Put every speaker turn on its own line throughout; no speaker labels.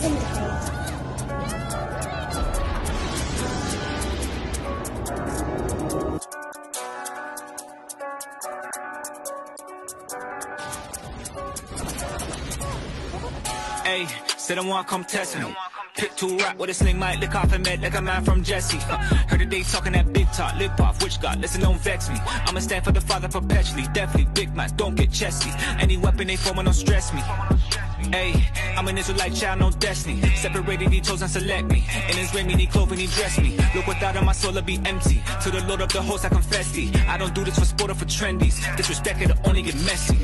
Hey, said I want come test me. Pick two rock with a sling, might lick off and met like a man from Jesse. Heard that they talking that big talk, lip off, which God, listen, don't vex me. I'ma stand for the Father perpetually, definitely big man, don't get chesty. Any weapon they forming don't stress me. Hey, I'm an Israelite child, no destiny. Separated, he chose and select me. In his rain, he clothed and he dressed me. Look, without him, my soul will be empty. To the Lord of the host, I confess thee. I don't do this for sport or for trendies. Disrespect it'll only get messy.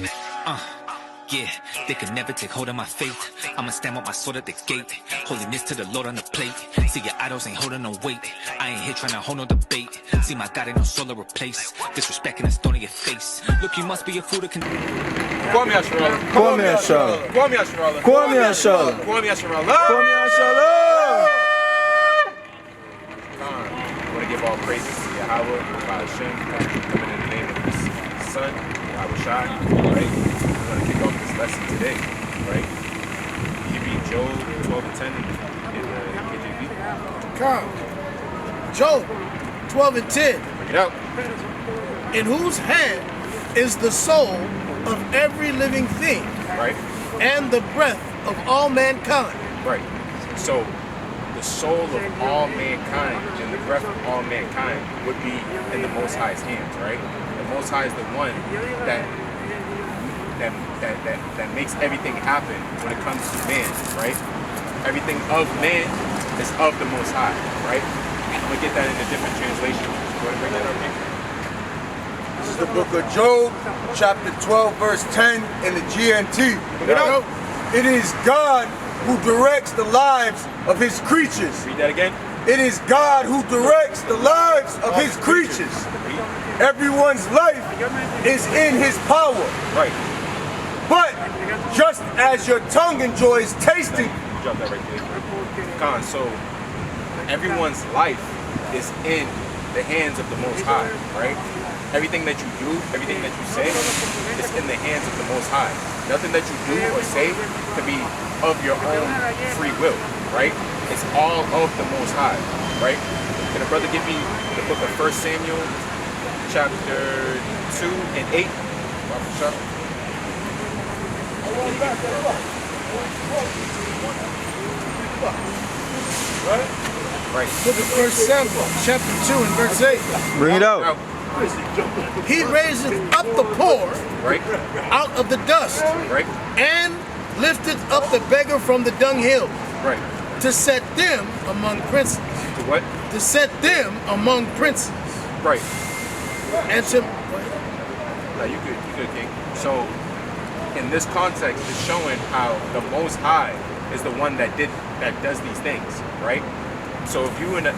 Yeah, they can never take hold of my faith. I'ma stand with my sword at the gate. Holiness to the Lord on the plate. See, your idols ain't holding no weight. I ain't here trying to hold no debate. See, my God ain't no soul to replace. Disrespecting a stone in your face. Look, you must be a fool to
Kwame Asharala.
Kwame Asharala.
Kwame Asharala.
Kwame Asharala.
Kwame Asharala.
Kwame Asharala.
I want to give all praises to Yahweh, by Hashem, coming in the name of His Son, Yahweh Shai, right? We're going to kick off this lesson today, right? You read Job 12 and 10 in the KJV.
Come. Job 12 and 10.
Bring it out.
In whose hand is the soul of every living thing,
Right?
and the breath of all mankind.
Right. So, the soul of all mankind and the breath of all mankind would be in the Most High's hands, right? The Most High is the one that makes everything happen when it comes to man, right? Everything of man is of the Most High, right? I'm gonna get that in a different translation. You wanna bring that up, Nick?
This is the book of Job, chapter 12, verse 10 in the GNT. It is God who directs the lives of his creatures.
Read that again.
It is God who directs the lives of his creatures. Everyone's life is in his power.
Right.
But just as your tongue enjoys tasting,
Drop that right there. Con, so everyone's life is in the hands of the Most High, right? Everything that you do, everything that you say, is in the hands of the Most High. Nothing that you do or say can be of your own free will, right? It's all of the Most High, right? Can a brother give me the book of 1 Samuel, chapter 2 and 8? Right.
Book of 1 Samuel, chapter 2 and verse 8.
bring it out.
He raiseth up the poor
Right.
out of the dust,
Right.
and lifteth up the beggar from the dunghill,
Right.
to set them among princes.
To what?
To set them among princes.
Right.
And to
No, you good, King. So, in this context, it's showing how the Most High is the one that does these things, right? So, if you in a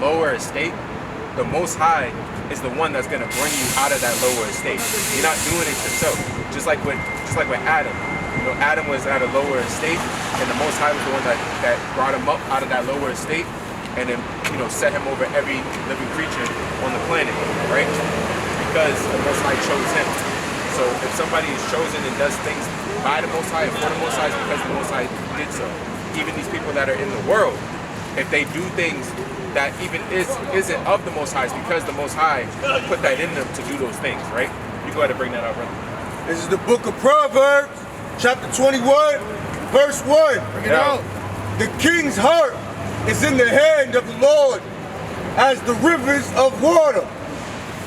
lower estate, the Most High is the one that's gonna bring you out of that lower estate. You're not doing it yourself. Just like with Adam. You know, Adam was at a lower estate, and the Most High was the one that brought him up out of that lower estate, and then set him over every living creature on the planet, right? Because the Most High chose him. So if somebody is chosen and does things by the Most High, for the Most High, it's because the Most High did so. Even these people that are in the world, if they do things that even isn't of the Most High, it's because the Most High put that in them to do those things, right? You go ahead and bring that up, brother.
This is the book of Proverbs, chapter 21, verse 1.
bring it out.
The king's heart is in the hand of the Lord, as the rivers of water.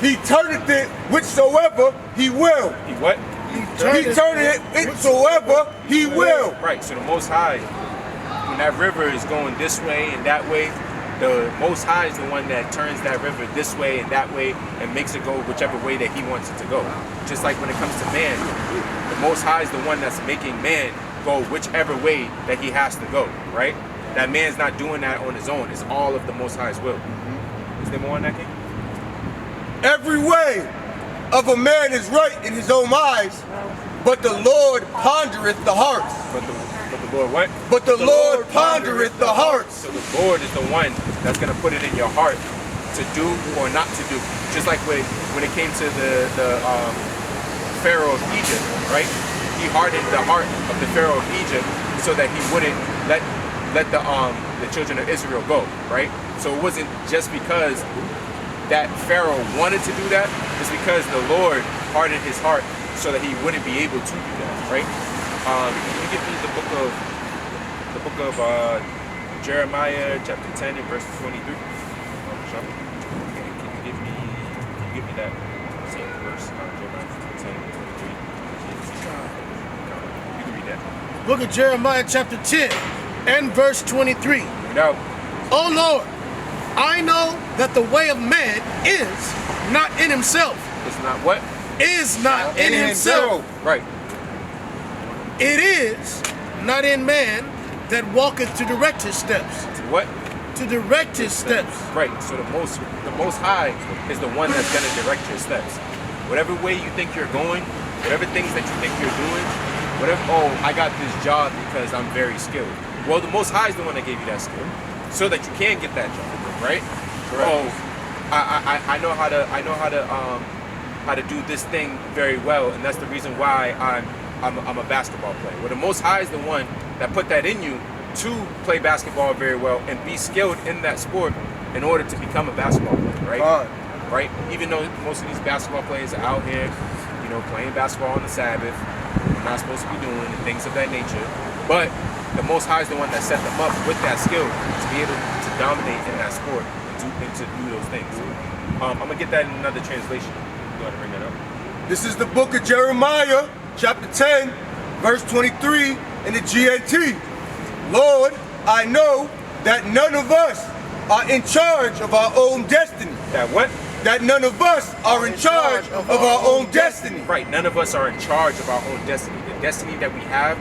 He turneth it whichsoever he will.
He what?
He turneth it whichsoever he will.
Right, so the Most High, when that river is going this way and that way, the Most High is the one that turns that river this way and that way and makes it go whichever way that he wants it to go. Just like when it comes to man, the Most High is the one that's making man go whichever way that he has to go, right? That man's not doing that on his own. It's all of the Most High's will. Is there more on that, King?
Every way of a man is right in his own eyes, but the Lord pondereth the hearts.
But the Lord what?
But the Lord pondereth the hearts.
So the Lord is the one that's going to put it in your heart to do or not to do. Just like when it came to the Pharaoh of Egypt, right? he hardened the heart of the Pharaoh of Egypt so that he wouldn't let the children of Israel go, right? So it wasn't just because that Pharaoh wanted to do that, it's because the Lord hardened his heart so that he wouldn't be able to do that, right? Can you give me the book of Jeremiah chapter 10 and verse 23? Can you give me that same verse, Jeremiah 10 and 23? You can read that.
Book of Jeremiah chapter 10 and verse 23.
No.
O Lord, I know that the way of man is not in himself.
It's not what?
Is not in himself.
Right.
It is not in man that walketh to direct his steps.
What?
To direct his steps.
Right. So the most high is the one that's gonna direct your steps. Whatever way you think you're going, whatever things that you think you're doing, whatever, oh, I got this job because I'm very skilled. Well, the most high is the one that gave you that skill, so that you can get that job, right? Correct. Oh, I know how to do this thing very well, and that's the reason why I'm a basketball player. Well, the Most High is the one that put that in you to play basketball very well and be skilled in that sport in order to become a basketball player, right? Right? Even though most of these basketball players are out here, you know, playing basketball on the Sabbath, they're not supposed to be doing and things of that nature, but the Most High is the one that set them up with that skill to be able to dominate in that sport and to do those things. I'm gonna get that in another translation. Go ahead and bring that up.
This is the book of Jeremiah, chapter 10, verse 23 in the GNT. Lord, I know that none of us are in charge of our own destiny.
That what?
That none of us are in charge of our own destiny.
Right, none of us are in charge of our own destiny. The destiny that we have,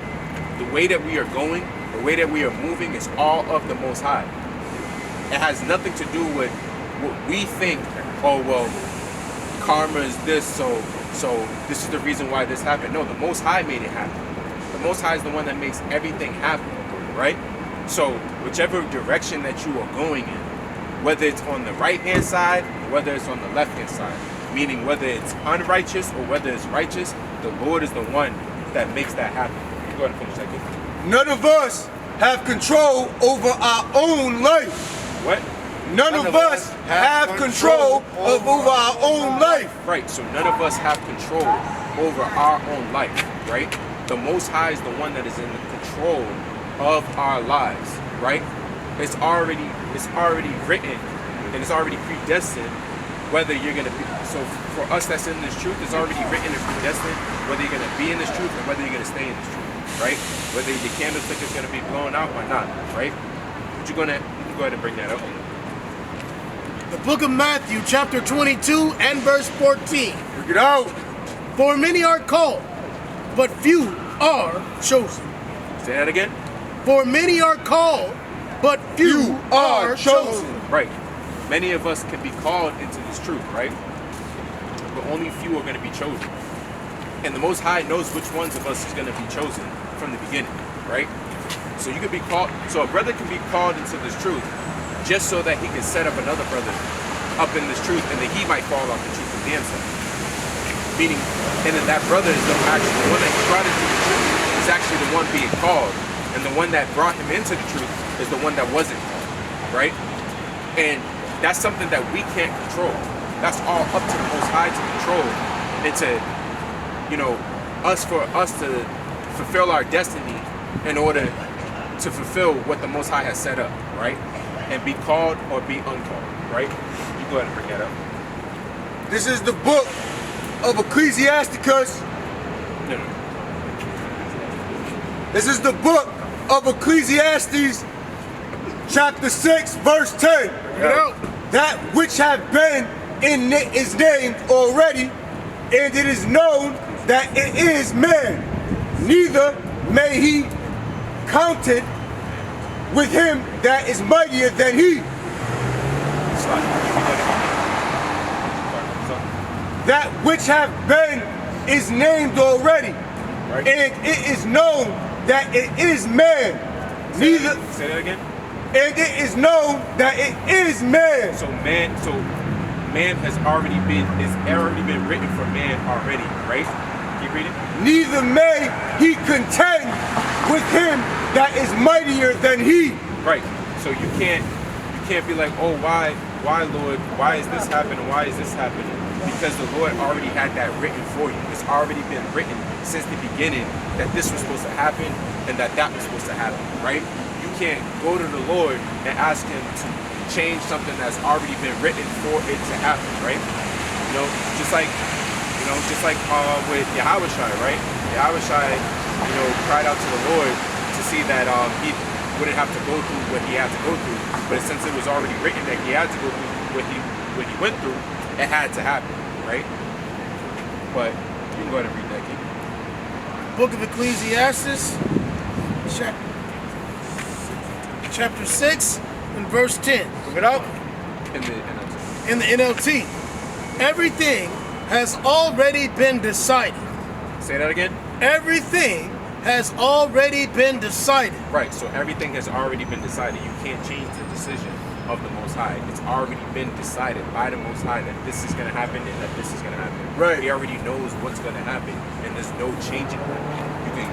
the way that we are going, the way that we are moving is all of the Most High. It has nothing to do with what we think, oh, well, karma is this, so this is the reason why this happened. No, the Most High made it happen. The Most High is the one that makes everything happen, right? So whichever direction that you are going in, whether it's on the right-hand side or whether it's on the left-hand side, meaning whether it's unrighteous or whether it's righteous, the Lord is the one that makes that happen. Go ahead and finish that, kid.
None of us have control over our own life.
What?
None of us have control over our own life.
Right, so none of us have control over our own life, right? The Most High is the one that is in the control of our lives, right? It's already written and it's already predestined whether you're gonna be. So for us that's in this truth, it's already written and predestined whether you're gonna be in this truth or whether you're gonna stay in this truth, right? Whether the candlestick is gonna be blown out or not, right? But you can go ahead and bring that up.
The book of Matthew, chapter 22 and verse 14.
Bring it out.
For many are called, but few are chosen.
Say that again.
For many are called, but few are chosen.
Right. Many of us can be called into this truth, right? But only few are going to be chosen. And the Most High knows which ones of us is going to be chosen from the beginning, right? So you could be called. So a brother can be called into this truth just so that he can set up another brother up in this truth, and then he might fall off the truth of damn self. Meaning, and then that brother is the one that he brought into the truth is actually the one being called, and the one that brought him into the truth is the one that wasn't called, right? And that's something that we can't control. That's all up to the Most High to control, and to, you know, for us to fulfill our destiny in order to fulfill what the Most High has set up, right? And be called or be uncalled, right? You go ahead and bring that up.
This is the book of Ecclesiasticus.
No.
This is the book of Ecclesiastes, chapter 6, verse 10. That which have been is named already, and it is known that it is man. Neither may he count it with him that is mightier than he. That which have been is named already, right. And it is known that it is man.
Say that again.
And it is known that it is man.
So man has already been written for man already, right? Keep reading.
Neither may he contend with him that is mightier than he.
Right. So you can't be like, oh, why Lord? Why is this happening? Why is this happening? Because the Lord already had that written for you. It's already been written since the beginning that this was supposed to happen and that was supposed to happen, right? You can't go to the Lord and ask him to change something that's already been written for it to happen, right? Just like with Yahushua, right? Yahushua, cried out to the Lord to see that he wouldn't have to go through what he had to go through. But since it was already written that he had to go through what he went through, it had to happen, right? But you can go ahead and read that, King.
Book of Ecclesiastes, chapter 6 and verse 10. Bring it out.
In the NLT.
In the NLT. Everything has already been decided.
Say that again.
Everything has already been decided.
Right, so everything has already been decided. You can't change the decision of the Most High. It's already been decided by the Most High that this is going to happen and that this is going to happen.
Right.
He already knows what's going to happen, and there's no changing that. You can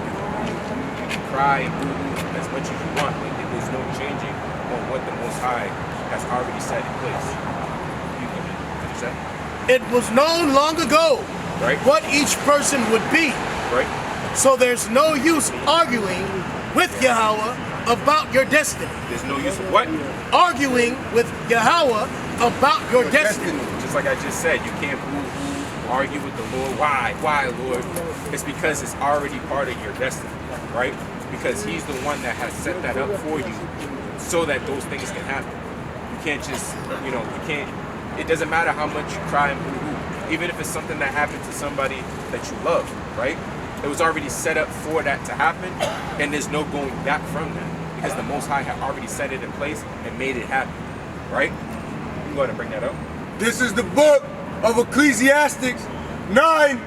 cry and boo-hoo as much as you want, but there's no changing on what the Most High has already set in place. You can finish that?
It was known long ago
Right.
what each person would be.
Right?
So there's no use arguing with Yahweh about your destiny.
There's no use of what?
Arguing with Yahweh about your destiny.
Just like I just said, you can't argue with the Lord. Why? Why, Lord? It's because it's already part of your destiny, right? Because he's the one that has set that up for you so that those things can happen. You can't just, it doesn't matter how much you cry and boo-hoo. Even if it's something that happened to somebody that you love, right? It was already set up for that to happen, and there's no going back from that because the Most High had already set it in place and made it happen, right? You can go ahead and bring that up.
This is the book of Ecclesiastes 9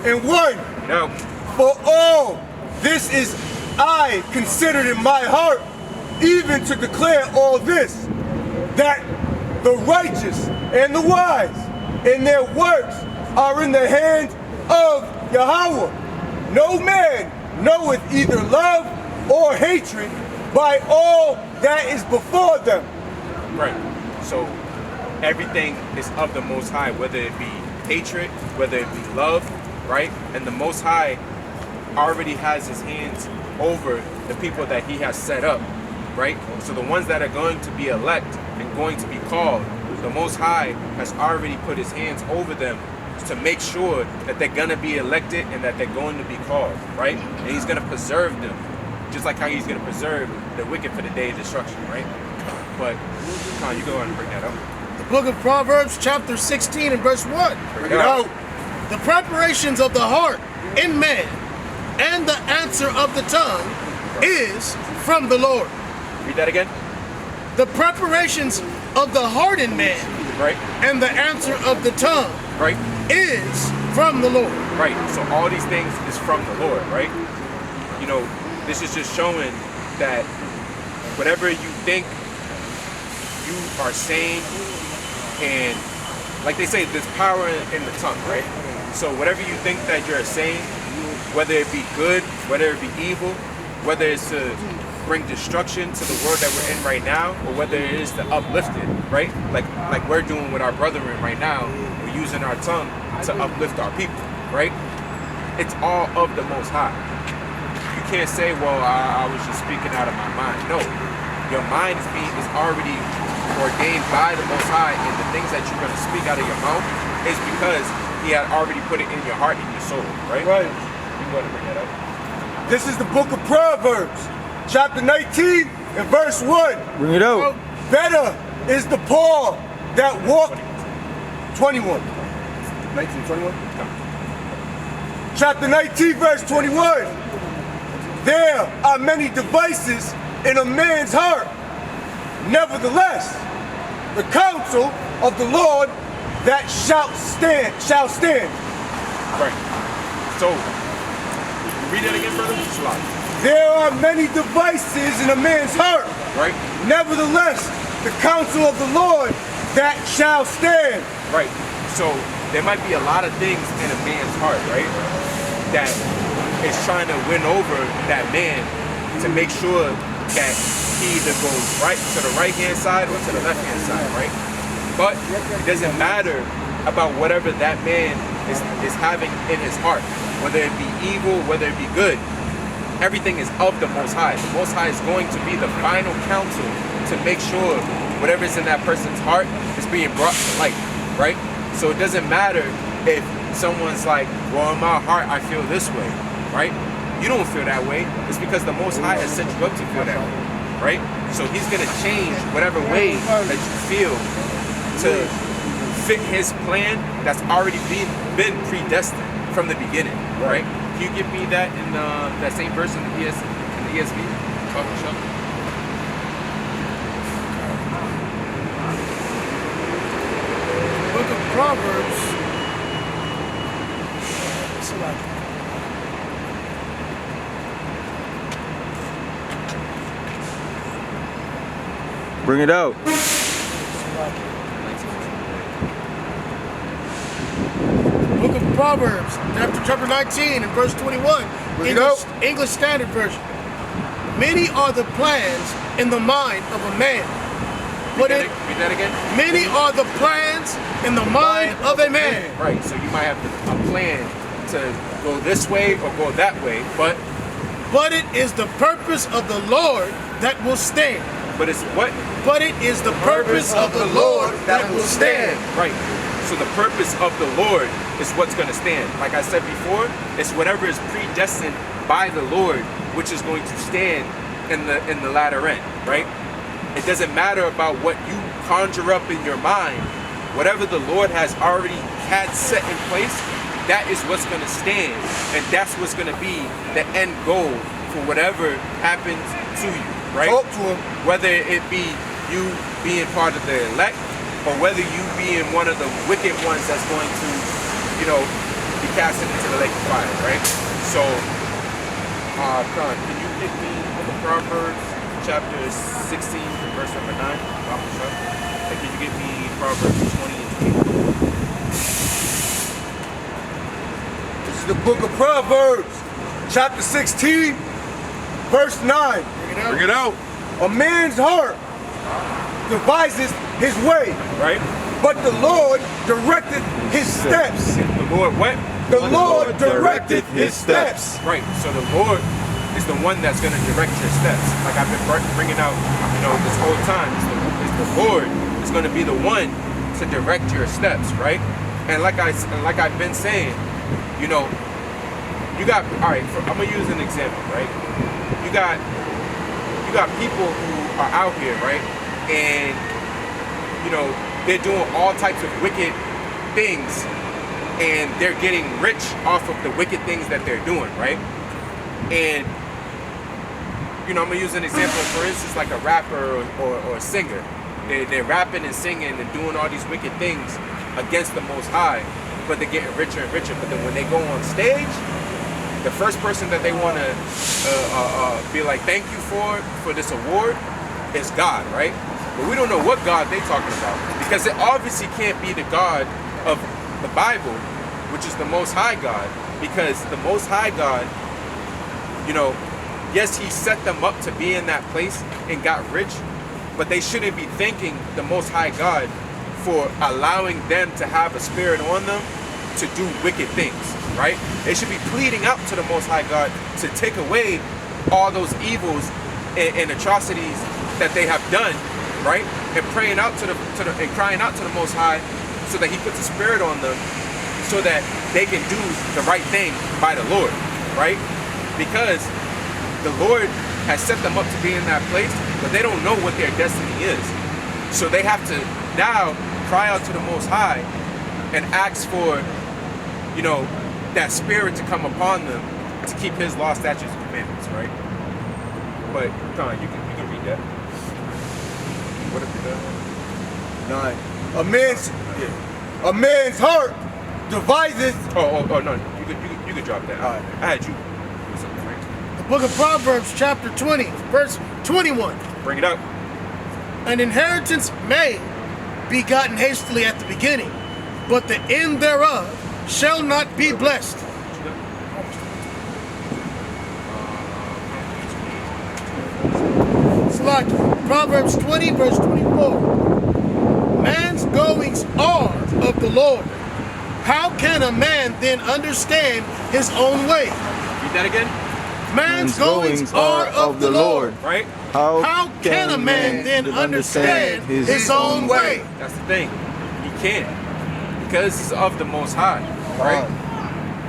and 1.
No.
For all this is I considered in my heart, even to declare all this, that the righteous and the wise and their works are in the hand of Yahweh. No man knoweth either love or hatred by all that is before them.
Right. So everything is of the Most High, whether it be hatred, whether it be love, right? And the Most High already has his hands over the people that he has set up, right? So the ones that are going to be elect and going to be called, the Most High has already put his hands over them to make sure that they're going to be elected and that they're going to be called, right? And he's going to preserve them, just like how he's going to preserve the wicked for the day of destruction, right? But, Con, you go on and bring that up.
The book of Proverbs, chapter 16 and verse 1.
Bring it out.
The preparations of the heart in man and the answer of the tongue is from the Lord.
Read that again.
The preparations of the heart in man
Right.
and the answer of the tongue
Right.
is from the Lord.
Right. So all these things is from the Lord, right? This is just showing that whatever you think you are saying, and like they say, there's power in the tongue, right? So whatever you think that you're saying, whether it be good, whether it be evil, whether it's to bring destruction to the world that we're in right now, or whether it is to uplift it, right? Like we're doing with our brethren right now, we're using our tongue to uplift our people, right? It's all of the Most High. You can't say, well, I was just speaking out of my mind. No, your mind is already ordained by the Most High, and the things that you're going to speak out of your mouth is because he had already put it in your heart and your soul, right?
Right.
You can go ahead and bring that up.
This is the book of Proverbs, chapter 19 and verse 1.
Bring it out.
Better is the poor that walk 21. 1921? Chapter 19, verse 21. There are many devices in a man's heart. Nevertheless, the counsel of the Lord that shall stand.
Right. So, read that again, brother. Slide.
There are many devices in a man's heart.
Right.
Nevertheless, the counsel of the Lord that shall stand.
Right. So there might be a lot of things in a man's heart, right? that is trying to win over that man to make sure that he either goes right to the right-hand side or to the left-hand side, right? But it doesn't matter about whatever that man is having in his heart, whether it be evil, whether it be good. Everything is of the Most High. The Most High is going to be the final counsel to make sure whatever is in that person's heart is being brought to light, right? So it doesn't matter if someone's like, well, in my heart, I feel this way, right? You don't feel that way. It's because the Most High has set you up to feel that way, right? So he's going to change whatever way that you feel to fit his plan that's already been predestined from the beginning, right? Can you give me that in that same verse in the ESV?
Book of Proverbs.
Bring it out.
Book of Proverbs, chapter 19 and verse 21. English Standard Version. Many are the plans in the mind of a man.
Read that again.
Many are the plans in the mind of a man.
Right, so you might have a plan to go this way or go that way, but
it is the purpose of the Lord that will stand.
But it's what?
But it is the purpose of the Lord that will stand.
Right. So the purpose of the Lord is what's going to stand. Like I said before, it's whatever is predestined by the Lord, which is going to stand in the latter end, right? It doesn't matter about what you conjure up in your mind. Whatever the Lord has already had set in place, that is what's going to stand. And that's what's going to be the end goal for whatever happens to you, right?
Talk to him.
Whether it be you being part of the elect, or whether you being one of the wicked ones that's going to, be casted into the lake of fire, right? So, Con, can you give me Proverbs chapter 16, verse number 9? And can you give me Proverbs 20 and 21?
This is the book of Proverbs, chapter 16, verse 9.
Bring it out.
A man's heart devises his way,
right?
But the Lord directed his steps.
The Lord what?
The Lord directed his steps.
Right. So the Lord is the one that's going to direct your steps. Like I've been bringing out, this whole time. It's the Lord is going to be the one to direct your steps, right? And like I've been saying, you got. All right. I'm gonna use an example, right? You got people who are out here, right? And they're doing all types of wicked things, and they're getting rich off of the wicked things that they're doing, right? And I'm gonna use an example, for instance, like a rapper or a singer. They're rapping and singing and doing all these wicked things against the Most High, but they're getting richer and richer. But then when they go on stage, the first person that they want to be like, thank you for this award is God, right? But we don't know what God they're talking about, because it obviously can't be the God of the Bible, which is the Most High God, because the Most High God, yes, he set them up to be in that place and got rich, but they shouldn't be thanking the Most High God for allowing them to have a spirit on them to do wicked things, right? They should be pleading out to the Most High God to take away all those evils and atrocities that they have done, right? And praying out and crying out to the Most High so that he puts a spirit on them so that they can do the right thing by the Lord, right? Because the Lord has set them up to be in that place, but they don't know what their destiny is. So they have to now cry out to the Most High and ask for, that spirit to come upon them to keep his law, statutes, and commandments, right? But, Con, you can read that. What if it
9. A man's heart devises.
Oh no, you could drop that.
All right.
I had you.
The book of Proverbs, chapter 20, verse 21.
Bring it up.
An inheritance may be gotten hastily at the beginning, but the end thereof shall not be blessed. Proverbs 20, verse 24. Man's goings are of the Lord. How can a man then understand his own way?
Read that again.
Man's goings are of the Lord.
Right?
How can a man then understand his own way?
That's the thing. He can't. Because it's of the Most High. Right?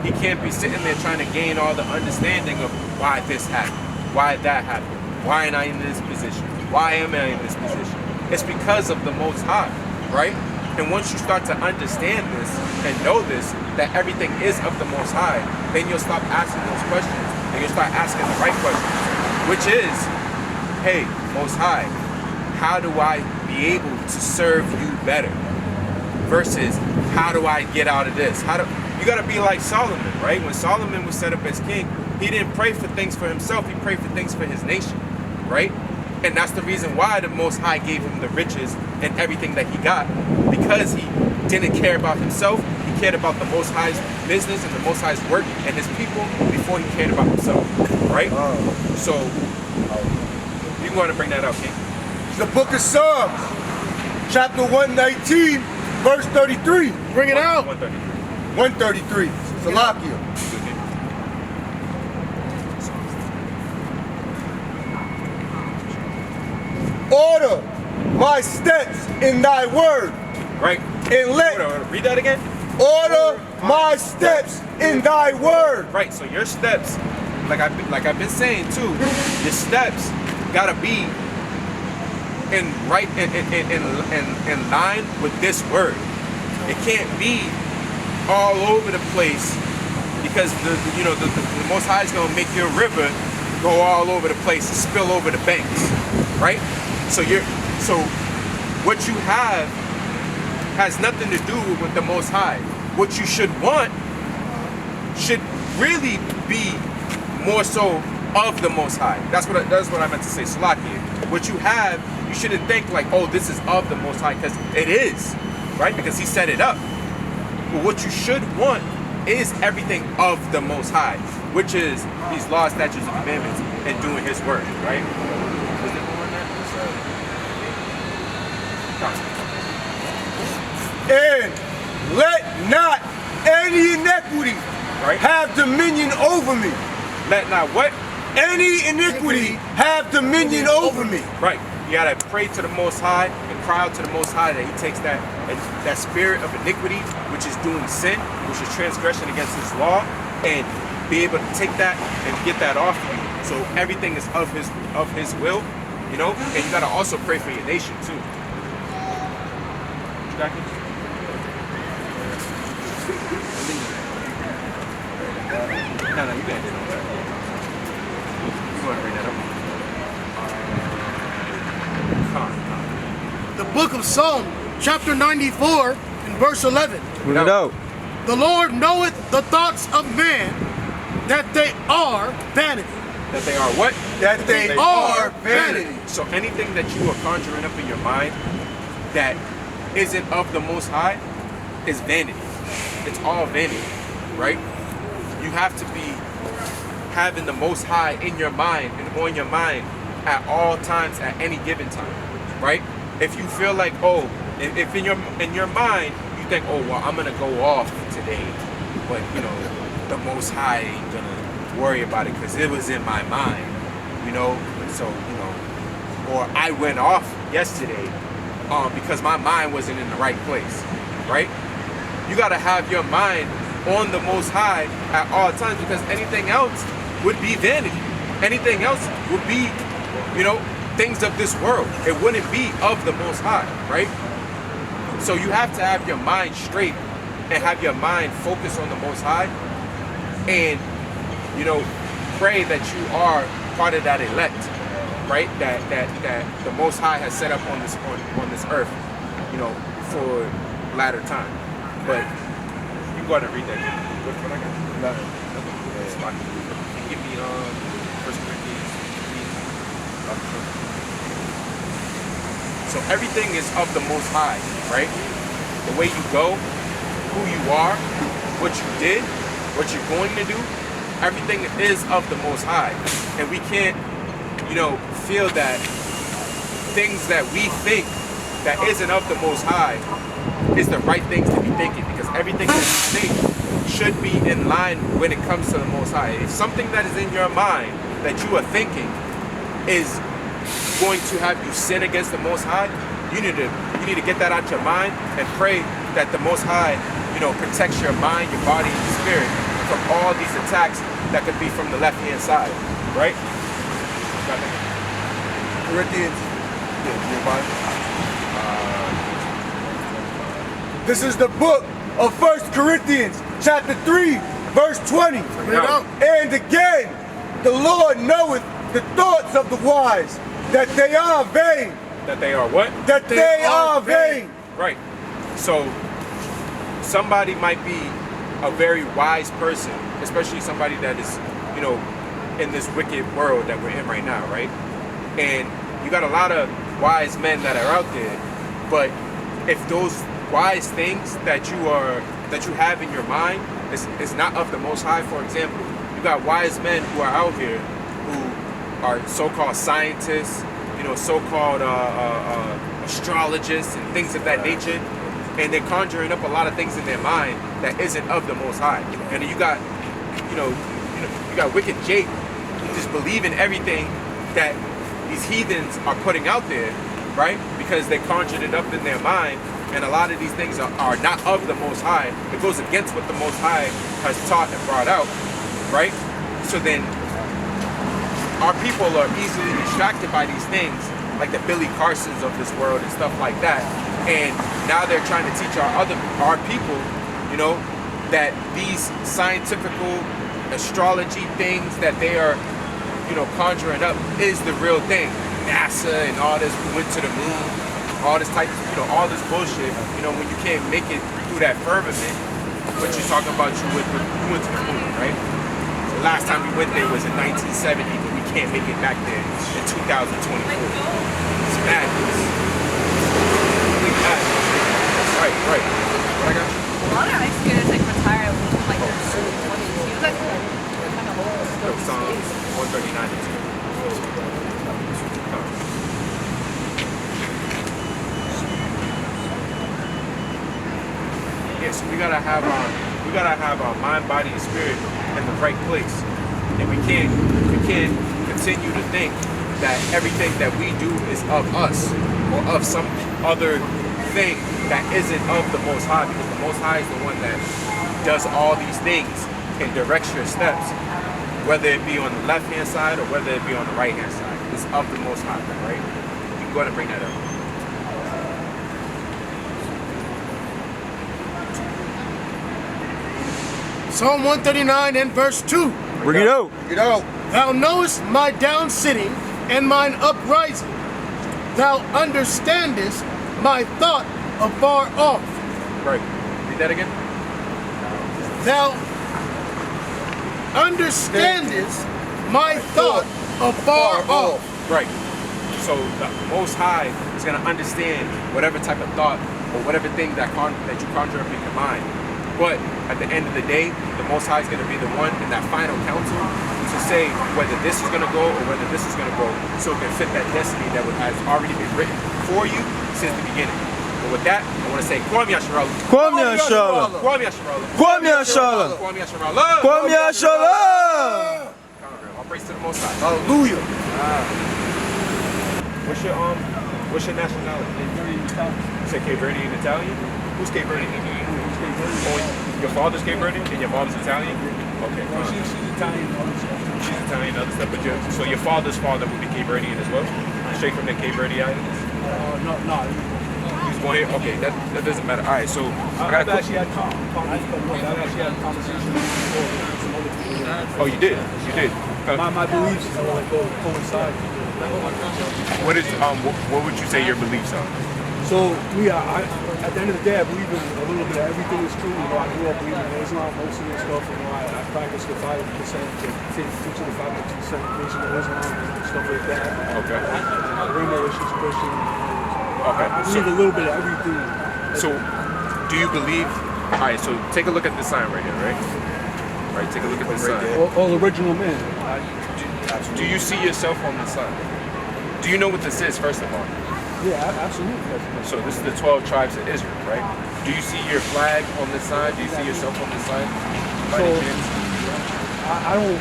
He can't be sitting there trying to gain all the understanding of why this happened, why that happened, why am I in this position, why am I in this position. It's because of the Most High, right? And once you start to understand this and know this, that everything is of the Most High, then you'll stop asking those questions and you'll start asking the right questions, which is, hey, Most High, how do I be able to serve you better? Versus, how do I get out of this? You gotta be like Solomon, right? When Solomon was set up as king, he didn't pray for things for himself, he prayed for things for his nation, right? And that's the reason why the Most High gave him the riches and everything that he got, because he didn't care about himself, he cared about the Most High's business and the Most High's work and his people before he cared about himself, right? So, you want to bring that out, King?
The book of Psalms, chapter 119, verse 33.
Bring it out.
133.
133. Salakia. Order my steps in thy word.
Right.
And let
Read that again.
order my steps in thy word.
Right. So your steps, like I've been saying too, your steps gotta be in line with this word. It can't be all over the place, because the Most High is gonna make your river go all over the place and spill over the banks, right? So what you have has nothing to do with the Most High. What you should want should really be more so of the Most High. That's what I meant to say, Salakia. What you have, you shouldn't think like, oh, this is of the Most High, because it is, right? Because he set it up. But what you should want is everything of the Most High, which is these laws, statutes, and commandments, and doing his work, right? Was there more on that?
And let not any iniquity
Right.
have dominion over me.
Let not what?
Any iniquity have dominion over me.
Right. You gotta pray to the Most High and cry out to the Most High that he takes that spirit of iniquity, which is doing sin, which is transgression against his law, and be able to take that and get that off of you. So everything is of his will, you know? And you gotta also pray for your nation too. You got it? No, you got it. You wanna bring that up?
The book of Psalm, chapter 94, and verse 11.
Bring it out.
The Lord knoweth the thoughts of man, that they are vanity.
That they are what?
That they are vanity.
So anything that you are conjuring up in your mind that isn't of the Most High is vanity. It's all vanity, right? You have to be having the Most High in your mind and on your mind at all times, at any given time, right? If you feel like, oh, if in your mind you think, oh, well, I'm gonna go off today, but you know, the Most High ain't gonna worry about it because it was in my mind, you know. So or I went off yesterday because my mind wasn't in the right place, right? You gotta have your mind on the Most High at all times, because anything else would be vanity. Anything else would be, things of this world. It wouldn't be of the Most High, right? So you have to have your mind straight and have your mind focused on the Most High, and pray that you are part of that elect, right? That the Most High has set up on this earth, for latter time. But you go ahead and read that. What I got? No. Give me 1 Corinthians 3. So everything is of the Most High, right? The way you go, who you are, what you did, what you're going to do, everything is of the Most High. And we can't, feel that things that we think that isn't of the Most High is the right things to be thinking, because everything that you think should be in line when it comes to the Most High. If something that is in your mind that you are thinking is going to have you sin against the Most High, you need to get that out your mind and pray that the Most High, protects your mind, your body, and your spirit from all these attacks that could be from the left-hand side, right?
Corinthians. This is the book of 1 Corinthians, chapter 3, verse 20. And again, the Lord knoweth the thoughts of the wise, that they are vain.
That they are what?
That they are vain.
Right. So somebody might be a very wise person, especially somebody that is, in this wicked world that we're in right now, right? And you got a lot of wise men that are out there, but if those wise things that you have in your mind is not of the Most High, for example, you got wise men who are out here who are so-called scientists, so-called astrologists and things of that nature, and they're conjuring up a lot of things in their mind that isn't of the Most High. And then you got, you got wicked Jake who just believe in everything that these heathens are putting out there, right? Because they conjured it up in their mind, and a lot of these things are not of the Most High. It goes against what the Most High has taught and brought out, right? So then our people are easily distracted by these things, like the Billy Carsons of this world and stuff like that. And now they're trying to teach our people, that these scientifical astrology things that they are, conjuring up is the real thing. NASA and all this, we went to the moon, all this type, all this bullshit. When you can't make it through that firmament, what you're talking about, you went to the moon, right? The last time we went there was in 1970, but we can't make it back there in 2024. It's madness. Complete madness. Right. What I got?
A lot of ice skaters retire like this. You guys kind of old.
It's on 139 and 2. So we gotta have our mind, body, and spirit in the right place, and we can't continue to think that everything that we do is of us or of some other thing that isn't of the Most High, because the Most High is the one that does all these things and directs your steps, whether it be on the left hand side or whether it be on the right hand side. It's of the Most High, right? You can go ahead and bring that up.
Psalm 139 and verse 2.
Bring it out.
Thou knowest my down sitting and mine uprising. Thou understandest my thought afar off.
Right. Read that again.
Thou understandest my thought afar off.
Right. So the Most High is going to understand whatever type of thought or whatever thing that you conjure up in your mind. But at the end of the day, the Most High is going to be the one in that final counsel to say whether this is going to go or whether this is going to go, so it can fit that destiny that has already been written for you since the beginning. But with that, I want to say, Kwame Yasharala.
Kwame Yasharala.
Kwame Yasharala.
Kwame Yasharala.
Kwame Yasharala.
Kwame Yasharala.
All praise to the Most High.
Hallelujah.
What's your nationality? You say Cape Verdean Italian? Who's Cape Verdean? Oh, your father's Cape Verdean and your mom's Italian? Okay.
She's Italian.
She's Italian, other stuff, but so your father's father would be Cape Verdean as well? Straight from the Cape Verde Islands?
No.
He's born here? Okay, that doesn't matter. All right, so
I've actually had conversations with some other people.
Oh, you did? You did?
My beliefs coincide.
What would you say your beliefs are?
So at the end of the day, I believe in a little bit of everything is true. I grew up believing in Islam, Muslim and stuff. I practice the 5%, teaching the 5% Nation of Islam and stuff like that.
Okay.
Rainbow Issues, Christian.
Okay.
I believe a little bit of everything.
So, do you believe? All right. So take a look at this sign right here, right? All right. Take a look at this sign.
All original men.
Do you see yourself on the sign? Do you know what this is, first of all?
Yeah, absolutely. That's-
So this is the 12 tribes of Israel, right? Do you see your flag on this side? Do you see yourself on this side? By any
So-
chance?
I don't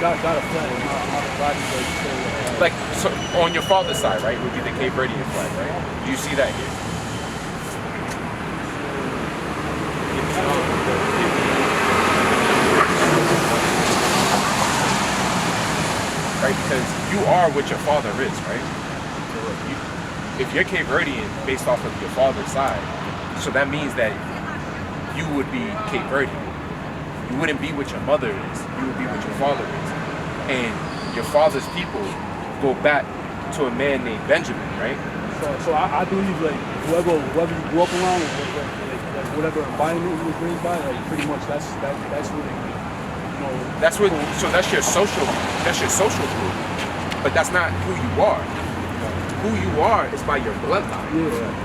got a flag. I'm not a body, so,
Like, so on your father's side, right, would be the Cape Verdean flag, right? Do you see that here? Right, because you are what your father is, right? If you're Cape Verdean based off of your father's side, so that means that you would be Cape Verdean. You wouldn't be what your mother is. You would be what your father is. And your father's people go back to a man named Benjamin, right?
So I believe like whoever you grew up around, like whatever environment you was raised by, like pretty much that's what you know.
That's what. So that's your social group. But that's not who you are. Who you are is by your bloodline,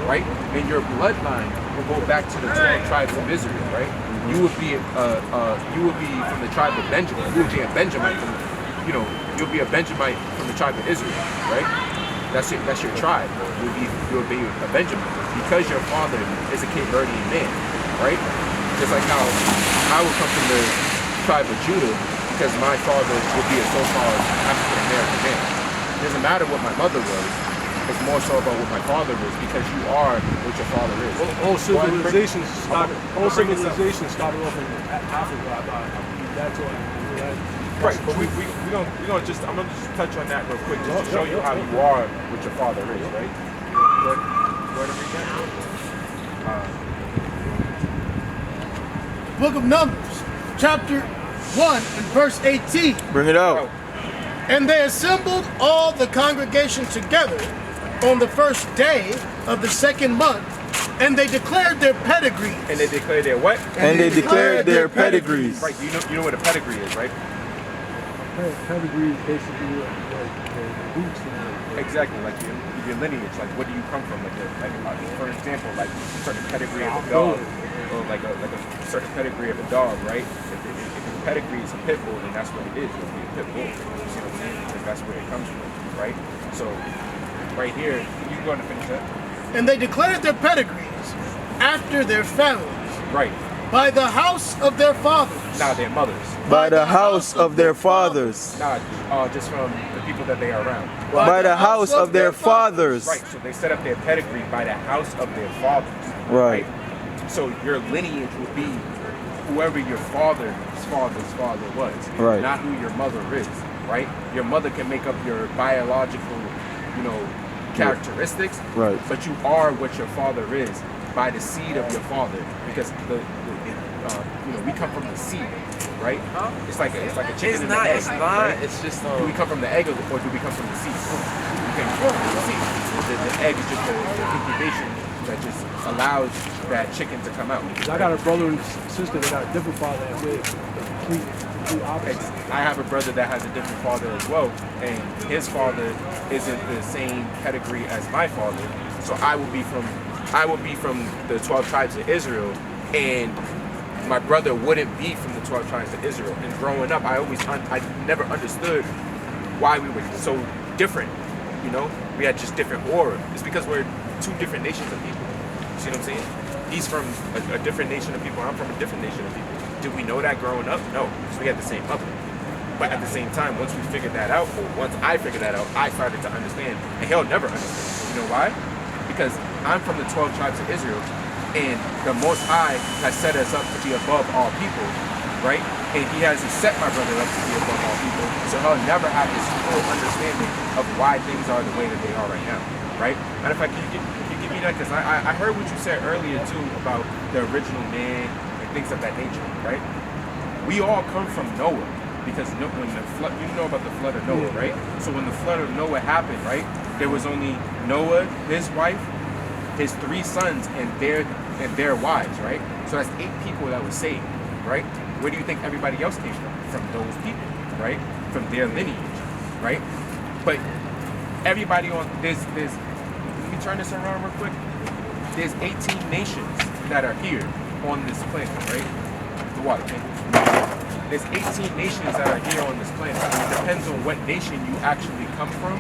right? And your bloodline will go back to the 12 tribes of Israel, right? You would be from the tribe of Benjamin. You would be a Benjamite from, you'll be a Benjamite from the tribe of Israel, right? That's your tribe. You'll be a Benjamin because your father is a Cape Verdean man, right? Just like how I would come from the tribe of Judah because my father would be a so-called African American man. It doesn't matter what my mother was. It's more so about what my father is because you are what your father is.
All civilizations started off in Africa. I believe that's all.
Right, but we gonna just I'm gonna just touch on that real quick just to show you how you are what your father is, right? Go ahead and read that.
Book of Numbers, chapter 1 and verse 18.
Bring it out.
And they assembled all the congregation together on the first day of the second month, and they declared their pedigrees.
And they declared their what?
And they declared their pedigrees.
Right, you know what a pedigree is, right?
Pedigree is basically like the roots.
Exactly, like your lineage, like what do you come from? For example, like a certain pedigree of a dog, or like a certain pedigree of a dog, right? If the pedigree is a pit bull, then that's what it is. It'll be a pit bull. You see what I'm saying? Because that's where it comes from, right? So right here, you can go ahead and finish that.
And they declared their pedigrees after their families,
Right.
by the house of their fathers.
Now their mothers.
By the house of their fathers.
Nah, just from the people that they are around.
By the house of their fathers.
Right, so they set up their pedigree by the house of their fathers.
Right.
So your lineage would be whoever your father's father's father was.
Right.
Not who your mother is, right? Your mother can make up your biological, characteristics.
Right.
But you are what your father is by the seed of your father, because we come from the seed, right? It's like a chicken and an egg. Right?
It's just.
Do we come from the egg or do we come from the seed? We came from the seed. The egg is just the incubation that just allows that chicken to come out.
I got a brother and sister that got a different father and we're complete opposite.
I have a brother that has a different father as well, and his father isn't the same pedigree as my father. So I will be from the 12 tribes of Israel, and my brother wouldn't be from the 12 tribes of Israel. And growing up, I never understood why we were so different. We had just different aura. It's because we're two different nations of people. You see what I'm saying? He's from a different nation of people. I'm from a different nation of people. Did we know that growing up? No, because we had the same mother. But at the same time, once we figured that out, or once I figured that out, I started to understand. And he'll never understand. You know why? Because I'm from the 12 tribes of Israel, and the Most High has set us up to be above all people, right? And he hasn't set my brother up to be above all people, so he'll never have this full understanding of why things are the way that they are right now, right? Matter of fact, can you give me that? Because I heard what you said earlier too about the original man and things of that nature, right? We all come from Noah, because when the flood, about the flood of Noah, right? So when the flood of Noah happened, right, there was only Noah, his wife, his 3 sons, and their wives, right? So that's 8 people that were saved, right? Where do you think everybody else came from? From those people, right? From their lineage, right? But everybody there's let me turn this around real quick. There's 18 nations that are here on this planet, right? The water, okay? there's 18 nations that are here on this planet. And it depends on what nation you actually come from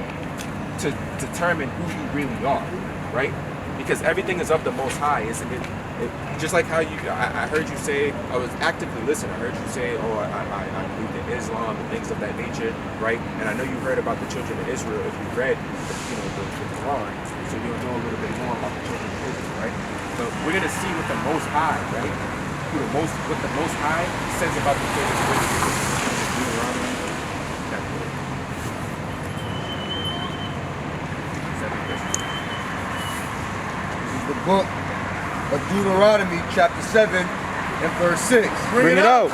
to determine who you really are, right? Because everything is of the Most High. Just like how I heard you say, I was actively listening. I heard you say, oh, I believe in Islam and things of that nature, right? And I know you heard about the children of Israel if you read, the Quran, so you'll know a little bit more about the children of Israel, right? But we're gonna see what the Most High, right? What the Most High says about the children of Israel. Deuteronomy chapter 7.
This is the book of Deuteronomy, chapter 7 and verse 6.
Bring it out.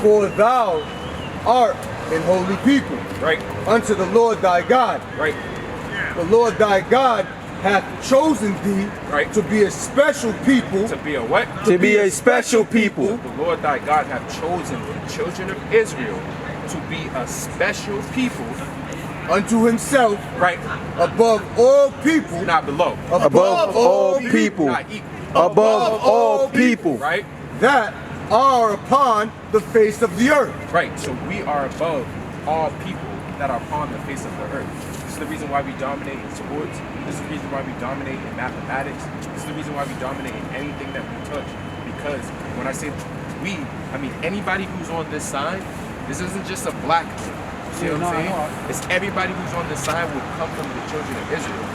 For thou art an holy people,
Right,
unto the Lord thy God.
right,
The Lord thy God hath chosen thee
Right.
to be a special people.
to be a what?
To be a special people.
The Lord thy God hath chosen the children of Israel to be a special people,
Unto himself,
right?
above all people.
Not below,
Above all people.
not equal,
Above all people.
right?
That are upon the face of the earth.
Right. So we are above all people that are upon the face of the earth. This is the reason why we dominate in sports. This is the reason why we dominate in mathematics. This is the reason why we dominate in anything that we touch. Because when I say we, I mean anybody who's on this side. This isn't just a black thing. You see what I'm saying? It's everybody who's on this side would come from the children of Israel.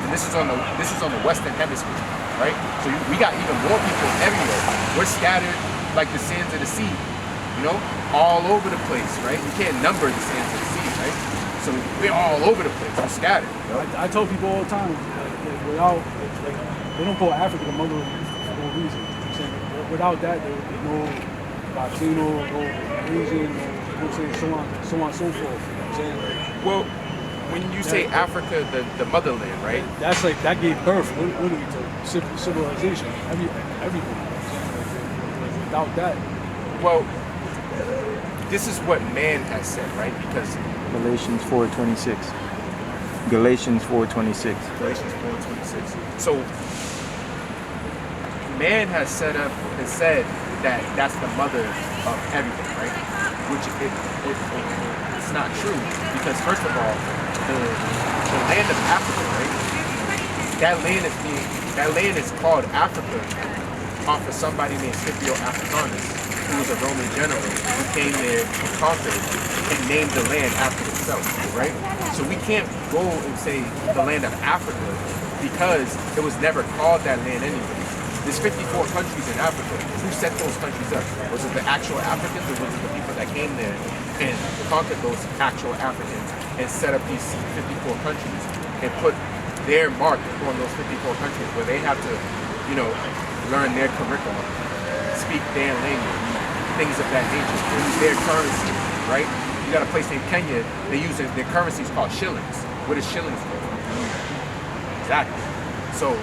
And this is on the Western Hemisphere, right? So we got even more people everywhere. We're scattered like the sands of the sea, all over the place, right? You can't number the sands of the sea, right? So we're all over the place. We're scattered.
I tell people all the time, they don't call Africa the mother for no reason. You know what I'm saying? Without that, there would be no Latino, no Asian, so on and so forth. You know what I'm saying?
Well, when you say Africa, the motherland, right?
That's like, that gave birth literally to civilization, everything. You know what I'm saying? Without that.
Well, this is what man has said, right? Because
Galatians 4:26. Galatians 4:26.
Galatians 4:26. So man has set up and said that that's the mother of everything, right? Which it's not true, because first of all, the land of Africa, right? That land is called Africa off of somebody named Scipio Africanus, who was a Roman general who came there and conquered and named the land after himself, right? So we can't go and say the land of Africa because it was never called that land anyway. There's 54 countries in Africa. Who set those countries up? Was it the actual Africans, or was it the people that came there and conquered those actual Africans and set up these 54 countries and put their mark on those 54 countries where they have to, learn their curriculum, speak their language, things of that nature, use their currency, right? You got a place in Kenya, they use their currency is called shillings. What is shillings for? Exactly. So,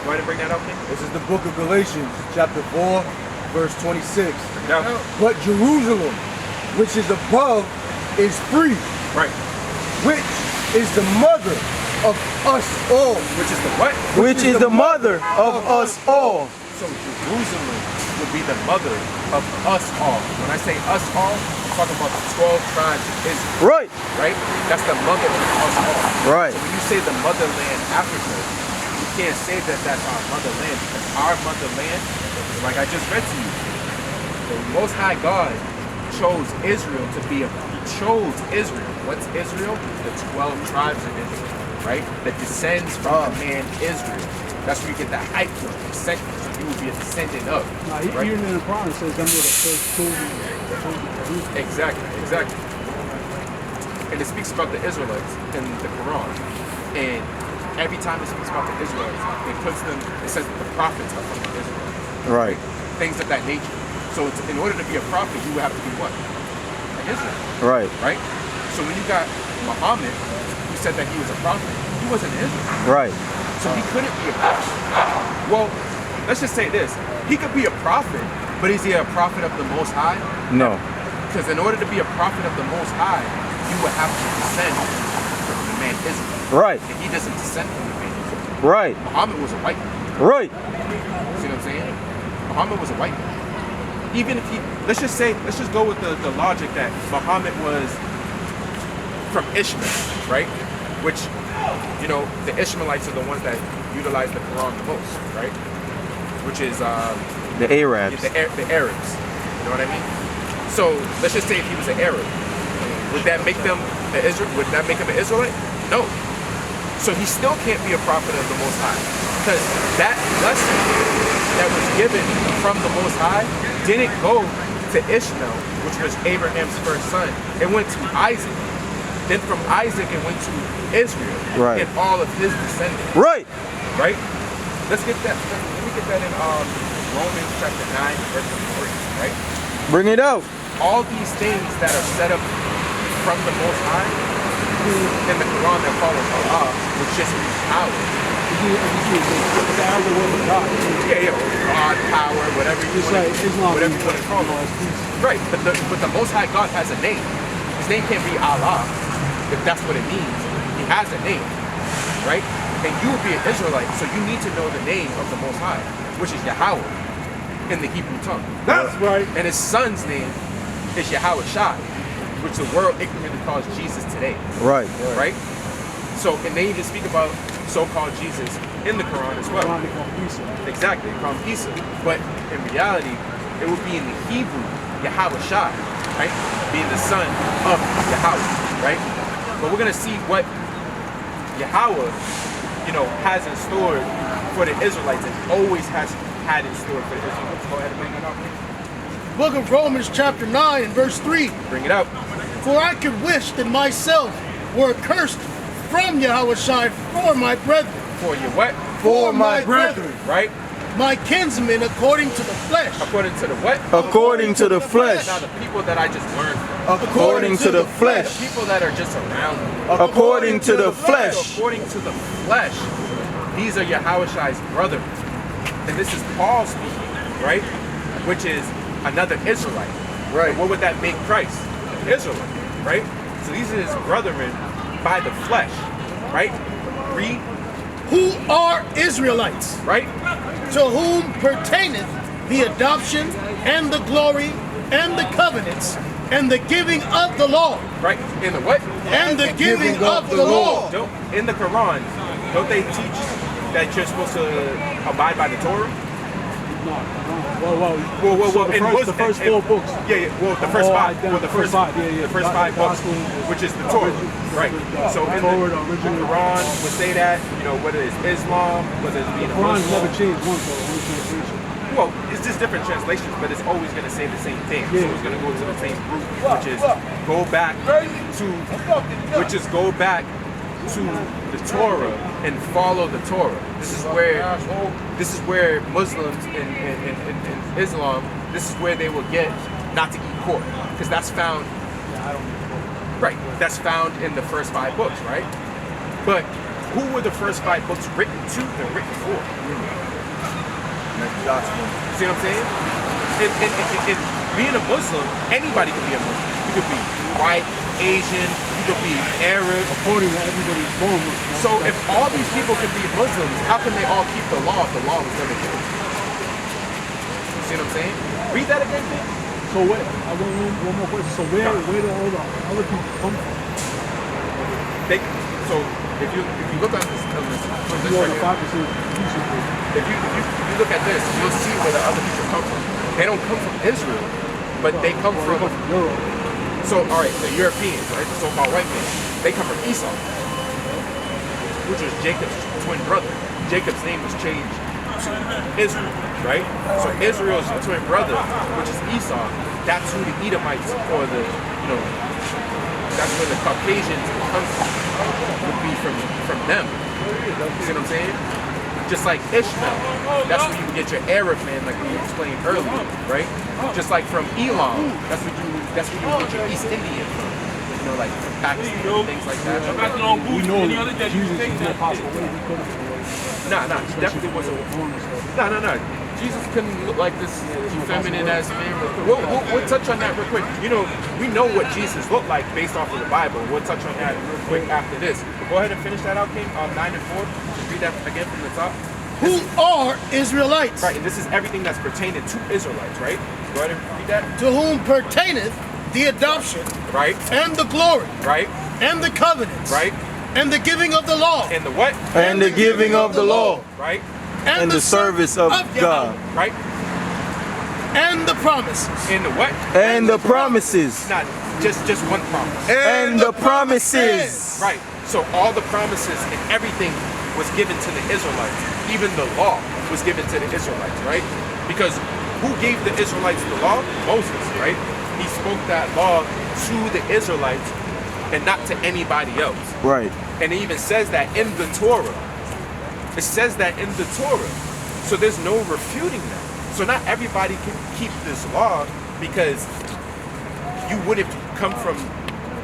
go ahead and bring that up, King.
This is the book of Galatians, chapter 4, verse 26.
No.
But Jerusalem, which is above, is free,
Right.
which is the mother of us all.
Which is the what?
Which is the mother of us all.
So Jerusalem would be the mother of us all. When I say us all, I'm talking about the 12 tribes of Israel,
Right.
right? That's the mother of us all.
Right.
So when you say the motherland Africa, you can't say that that's our motherland, because our motherland, like I just read to you, the Most High God chose Israel to be He chose Israel. What's Israel? The 12 tribes of Israel, right? That descends from the man Israel. That's where you get the height from, descendant. So you would be a descendant of.
Now,
right?
even in the Quran, it says them were the first children.
Exactly. And it speaks about the Israelites in the Quran. And every time it speaks about the Israelites, it says that the prophets are from the Israelites.
Right.
Things of that nature. So in order to be a prophet, you would have to be what? An Israelite.
Right.
Right? So when you got Muhammad, who said that he was a prophet, he wasn't an Israelite.
Right.
So he couldn't be a prophet. Well, let's just say this. He could be a prophet, but is he a prophet of the Most High?
No.
Because in order to be a prophet of the Most High, you would have to descend from the man Israel.
Right.
And he doesn't descend from the man Israel.
Right.
Muhammad was a white man.
Right.
See what I'm saying? Muhammad was a white man. Even if let's just go with the logic that Muhammad was from Ishmael, right? Which, you know, the Ishmaelites are the ones that utilize the Quran the most, right? Which is
The Arabs.
the Arabs. You know what I mean? So let's just say if he was an Arab, would that make him an Israelite? No. So he still can't be a prophet of the Most High, because that lesson that was given from the Most High didn't go to Ishmael, which was Abraham's first son. It went to Isaac. Then from Isaac it went to Israel,
Right.
and all of his descendants.
Right.
Right? Let's get that. Let me get that in Romans chapter 9, verse 3. Right?
Bring it out.
All these things that are set up from the Most High in the Quran that follows Allah, which just means power. Yeah, God, power, whatever you want to call it. Right, but the Most High God has a name. His name can't be Allah, if that's what it means. He has a name, right? And you will be an Israelite, so you need to know the name of the Most High, which is Yahweh in the Hebrew tongue.
That's right.
And his son's name is Yahweh Shai, which the world ignorantly calls Jesus today.
Right.
Right? So, and they even speak about so-called Jesus in the Quran as well. Exactly, they call him Isa. But in reality, it would be in the Hebrew, Yahweh Shai, right? Being the son of Yahweh, right? But we're gonna see what Yahweh, you know, has in store for the Israelites, and always has had in store for the Israelites. Go ahead and bring that up.
Book of Romans chapter 9 and verse 3.
Bring it up.
For I could wish that myself were cursed from Yahweh Shai for my brethren.
For your what?
For my brethren.
Right?
My kinsmen according to the flesh.
According to the what?
According to the flesh.
Now the people that I just learned from.
According to the
The
flesh.
people that are just around me.
According to the flesh.
So according to the flesh, these are Yahweh Shai's brethren. And this is Paul speaking, right? Which is another Israelite.
Right.
And what would that make Christ? An Israelite, right? So these are his brethren by the flesh, right? Read,
Who are Israelites,
right?
to whom pertaineth the adoption and the glory and the covenants and the giving of the law.
Right? In the what?
And the giving of the law.
In the Quran, don't they teach that you're supposed to abide by the Torah?
Well, the first four books.
Yeah, well, the first five. Well, the first five books,
Gospel,
which is the Torah, right? So in the Quran would say that, you know, whether it's Islam, whether it's being a
Quran
Muslim.
never changed once, though. Only translation.
Well, it's just different translations, but it's always going to say the same thing. So it's going to go to the same group, which is go back to the Torah and follow the Torah. This is where Muslims in Islam, this is where they will get not to eat pork, because that's found. Right, that's found in the first five books, right? But who were the first five books written to and written for? See what I'm saying? And being a Muslim, anybody can be a Muslim. You could be white, Asian, you could be Arab.
According to everybody's born Muslim.
So if all these people can be Muslims, how can they all keep the law if the law was never given? You see what I'm saying? Read that again, man.
So wait, I want one more question. So where do all the other people come from?
So if you look at this from this
You are the
right here,
5% YouTube group.
if you look at this, you'll see where the other people come from. They don't come from Israel, but they come from
Europe.
So, all right, the Europeans, right, the so-called white man, they come from Esau, which was Jacob's twin brother. Jacob's name was changed to Israel, right? So Israel's twin brother, which is Esau, that's who the Edomites or the, you know, that's where the Caucasians come from, would be from them. You see what I'm saying? Just like Ishmael, that's where you get your Arab man, like we explained earlier, right? Just like from Elam, that's where you get your East Indian from. You know, like from Pakistan and things like that.
We know that Jesus is no possible way he could have.
Nah, he definitely wasn't. No. Jesus couldn't look like this feminine ass man. We'll touch on that real quick. You know, we know what Jesus looked like based off of the Bible. We'll touch on that real quick after this. But go ahead and finish that out, King. 9 and 4. Just read that again from the top.
who are Israelites,
Right, and this is everything that's pertaining to Israelites, right? Go ahead and read that.
to whom pertaineth the adoption
Right,
and the glory
right,
and the covenants
right.
and the giving of the law
And the what?
And the giving of the law.
Right,
And the service of God.
right.
and the promises.
And the what?
And the promises.
Not just one promise.
And the promises.
Right. So all the promises and everything was given to the Israelites. Even the law was given to the Israelites, right? Because who gave the Israelites the law? Moses, right? He spoke that law to the Israelites and not to anybody else.
Right.
And it even says that in the Torah. It says that in the Torah. So there's no refuting that. So not everybody can keep this law because you wouldn't come from,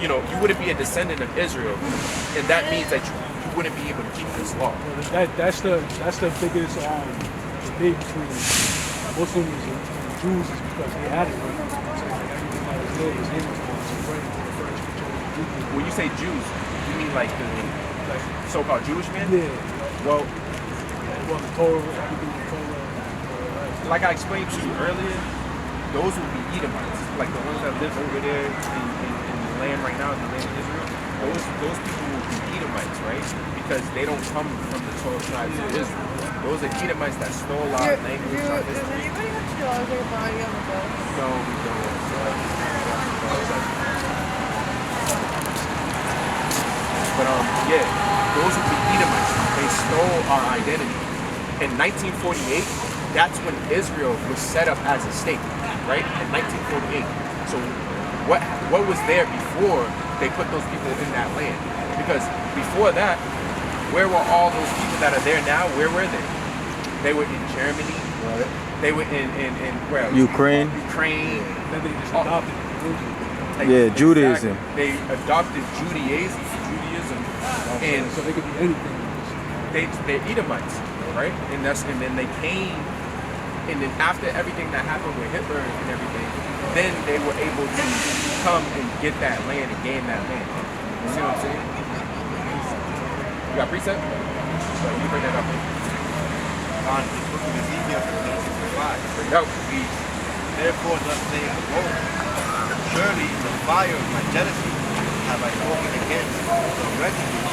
you wouldn't be a descendant of Israel. And that means that you wouldn't be able to keep this law.
That's the biggest debate between Muslims and Jews is because they had it. So everything that was there was in it.
When you say Jews, you mean like the so-called Jewish men?
Yeah.
Well,
The Torah, everything the Torah.
like I explained to you earlier, those would be Edomites, like the ones that live over there in the land right now, in the land of Israel. Those people will be Edomites, right? Because they don't come from the 12 tribes of Israel. Those are Edomites that stole our language, our
Does
history.
anybody have $2 in body on the bus?
No, we don't. But yeah, those would be Edomites. They stole our identity. In 1948, that's when Israel was set up as a state, right? In 1948. So what was there before they put those people in that land? Because before that, where were all those people that are there now? Where were they? They were in Germany.
Right.
They were in where else?
Ukraine.
Ukraine.
Then they just
Oh.
adopted
Yeah, Judaism.
They adopted Judaism, and
so they could be anything.
they're Edomites, right? And then they came, and then after everything that happened with Hitler and everything, then they were able to come and get that land and gain that land. You see what I'm saying? You got precept? So you bring that up.
On the book of Ezekiel 15:65.
Bring it out.
Therefore thus saith the Lord, surely the fire of my jealousy have I spoken against the residue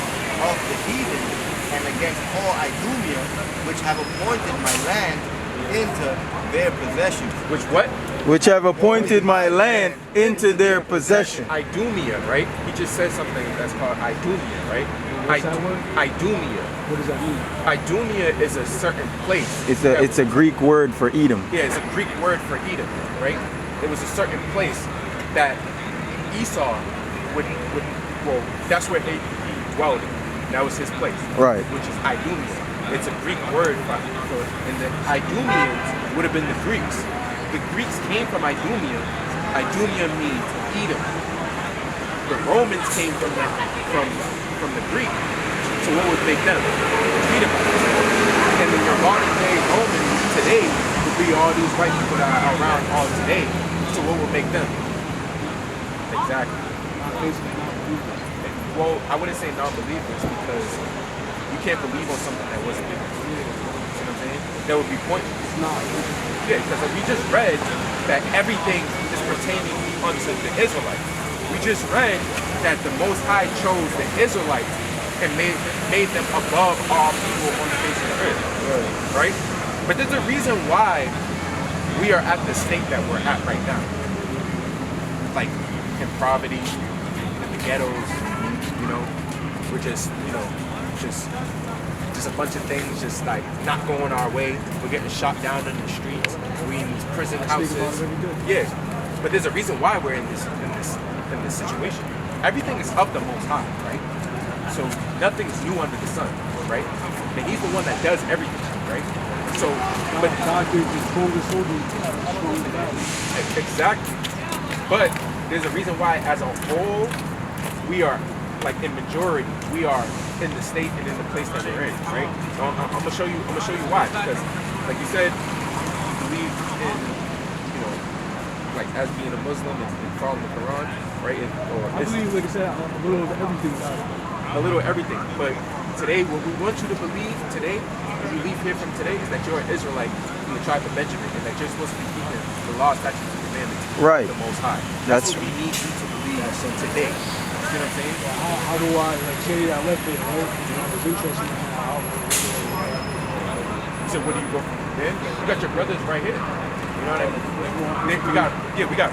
of the heathen, and against all Idumea, which have appointed my land into their possession.
Which what?
Which have appointed my land into their possession.
Idumea, right? He just said something that's called Idumea, right?
What's that word?
Idumea.
What does that mean?
Idumea is a certain place.
It's a Greek word for Edom.
Yeah, it's a Greek word for Edom, right? It was a certain place that Esau well, that's where he dwelled in. That was his place.
Right.
Which is Idumea. It's a Greek word for it. And the Idumeans would have been the Greeks. The Greeks came from Idumea. Idumea means Edom. The Romans came from the Greek. So what would make them? Edomites. And then your modern day Romans today would be all these white people that are around all today. So what would make them? Exactly. Well, I wouldn't say non-believers because you can't believe on something that wasn't given to you. You know what I'm saying? That would be pointless. Yeah, because we just read that everything is pertaining unto the Israelites. We just read that the Most High chose the Israelites and made them above all people on the face of the earth. Right? But there's a reason why we are at the state that we're at right now. Like in poverty, in the ghettos, we're just, just a bunch of things just like not going our way. We're getting shot down in the streets. We in these prison houses. Yeah, but there's a reason why we're in this situation. Everything is of the Most High, right? So nothing's new under the sun, right? And He's the one that does everything, right? So, but
God gave the strongest soldiers strong battle.
Exactly. But there's a reason why, as a whole, we are like in majority. We are in the state and in the place that we're in, right? So I'm gonna show you why. Because, like you said, you believe in, like as being a Muslim and following the Quran, right?
I believe, like I said, a little of everything.
A little of everything, but today, what we want you to believe today, when you leave here from today, is that you're an Israelite from the tribe of Benjamin, and that you're supposed to be keeping the law, statutes, and commandments
Right.
of the Most High.
That's
what we need you to believe today. You see what I'm saying?
How do I, like, say I left it, right? I was interested in how.
So where do you go from there? You got your brothers right here. You know what I mean? We got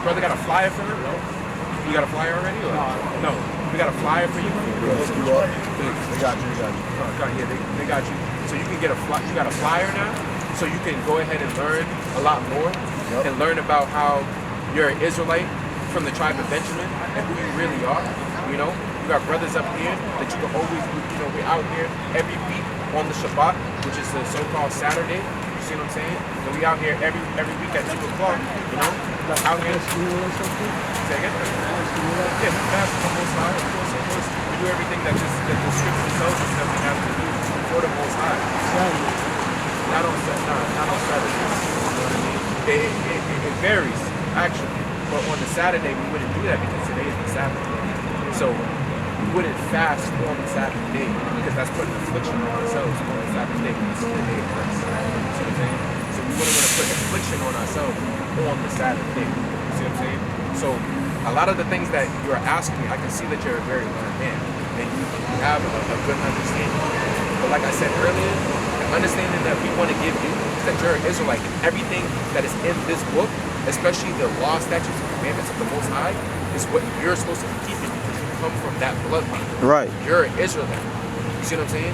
brother got a flyer for him? No. You got a flyer already? Or? No. We got a flyer for you.
They got you.
Yeah, they got you. So you can get you got a flyer now, so you can go ahead and learn a lot more and learn about how you're an Israelite from the tribe of Benjamin and who you really are. You know, you got brothers up here that you can always, we're out here every week on the Shabbat, which is the so-called Saturday. You see what I'm saying? And we out here every week at 2 o'clock. You know, out here. Say again? Yeah, we fast for the Most High. Of course, we do everything that the Scripture tells us that we have to do for the Most High. Not on Saturdays. You know what I mean? It varies actually, but on the Saturday we wouldn't do that because today is the Sabbath. So we wouldn't fast on the Sabbath day because that's putting affliction on ourselves on the Sabbath day. This is the day of rest. You see what I'm saying? So we wouldn't want to put affliction on ourselves on the Sabbath day. You see what I'm saying? So a lot of the things that you're asking me, I can see that you're a very learned man and you have a good understanding. But like I said earlier, the understanding that we want to give you is that you're an Israelite. Everything that is in this book, especially the law, statutes, and commandments of the Most High, is what you're supposed to be keeping because you come from that bloodline.
Right.
You're an Israelite. You see what I'm saying?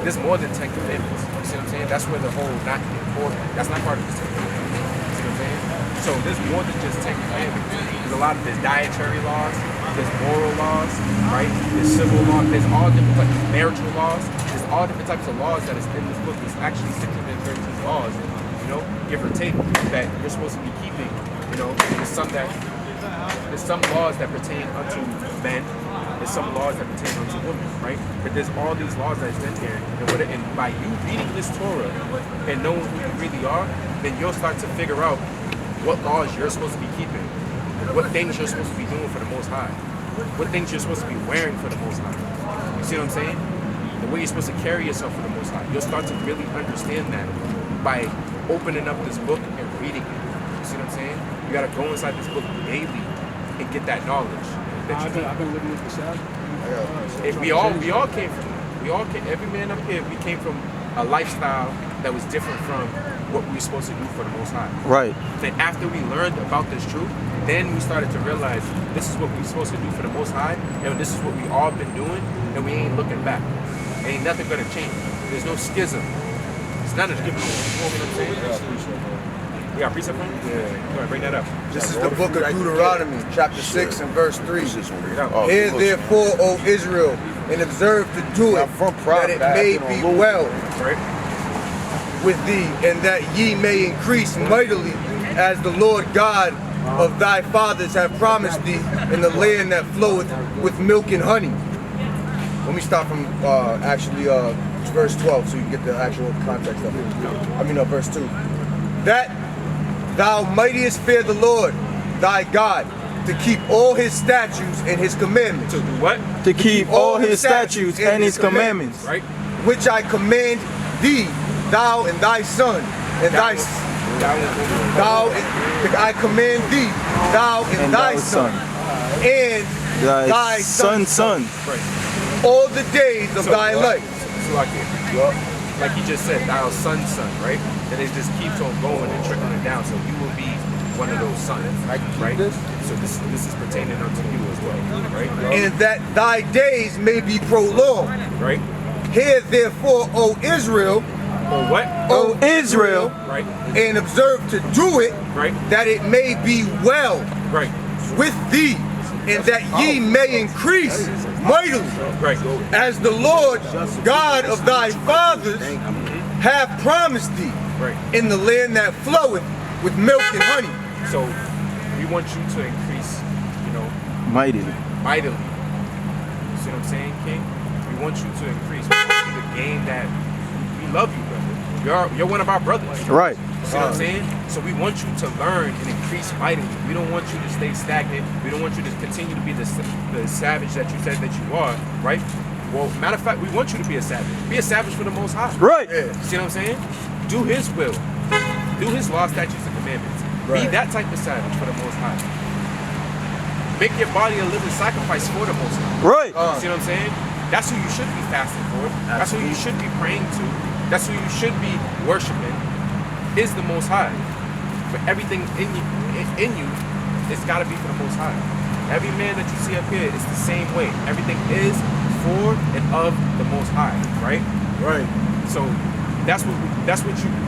There's more than 10 commandments. You see what I'm saying? That's where the whole not important. That's not part of the 10 commandments. You see what I'm saying? So there's more than just 10 commandments. There's dietary laws, there's moral laws, right? There's civil law, there's all different types of marital laws, there's all different types of laws that is in this book. There's actually 613 laws, you know, give or take, that you're supposed to be keeping. You know, there's some laws that pertain unto men, there's some laws that pertain unto women, right? But there's all these laws that's in here, and by you reading this Torah and knowing who you really are, then you'll start to figure out what laws you're supposed to be keeping, what things you're supposed to be doing for the Most High, what things you're supposed to be wearing for the Most High. You see what I'm saying? The way you're supposed to carry yourself for the Most High. You'll start to really understand that by opening up this book and reading it. You see what I'm saying? You gotta go inside this book daily and get that knowledge.
I've been living with the Sabbath.
We all came from that. Every man up here, we came from a lifestyle that was different from what we were supposed to do for the Most High.
Right.
Then after we learned about this truth, then we started to realize this is what we're supposed to do for the Most High, and this is what we all been doing, and we ain't looking back. Ain't nothing gonna change. There's no schism. It's none of that. You know what I'm saying? You got precept from? Yeah. Go ahead, bring that up.
This is the book of Deuteronomy, chapter 6 and verse 3. Hear therefore, O Israel, and observe to do it, that it may be well with thee, and that ye may increase mightily, as the Lord God of thy fathers have promised thee, in the land that floweth with milk and honey. Let me start from verse 12 so you can get the actual context of it. Verse 2. That thou mightest fear the Lord thy God, to keep all his statutes and his commandments.
To do what?
To keep all his statutes and his commandments.
Right.
Which I command thee, thou and thy son, and I command thee, thou and thy son, and thy son's son, all the days of thy life.
Like he just said, thou son's son, right? And it just keeps on going and trickling down. So you will be one of those sons, right? So this is pertaining unto you as well, right?
And that thy days may be prolonged.
Right.
Hear therefore, O Israel,
O what?
O Israel,
right?
And observe to do it,
right?
That it may be well,
right,
with thee, and that ye may increase mightily,
right,
as the Lord God of thy fathers have promised thee,
right,
in the land that floweth with milk and honey.
So we want you to increase,
mightily.
You see what I'm saying, King? We want you to increase. We want you to gain that. We love you, brother. you're one of our brothers.
Right.
See what I'm saying? So we want you to learn and increase mightily. We don't want you to stay stagnant. We don't want you to continue to be the savage that you said that you are, right? Well, matter of fact, we want you to be a savage. Be a savage for the Most High.
Right.
Yeah. See what I'm saying? Do His will. Do His law, statutes, and commandments. Right. Be that type of savage for the Most High. Make your body a living sacrifice for the Most High.
Right.
See what I'm saying? That's who you should be fasting for. That's who you should be praying to. That's who you should be worshiping. Is the Most High. But everything in you, it's got to be for the Most High. Every man that you see up here is the same way. Everything is for and of the Most High, right?
Right.
So that's what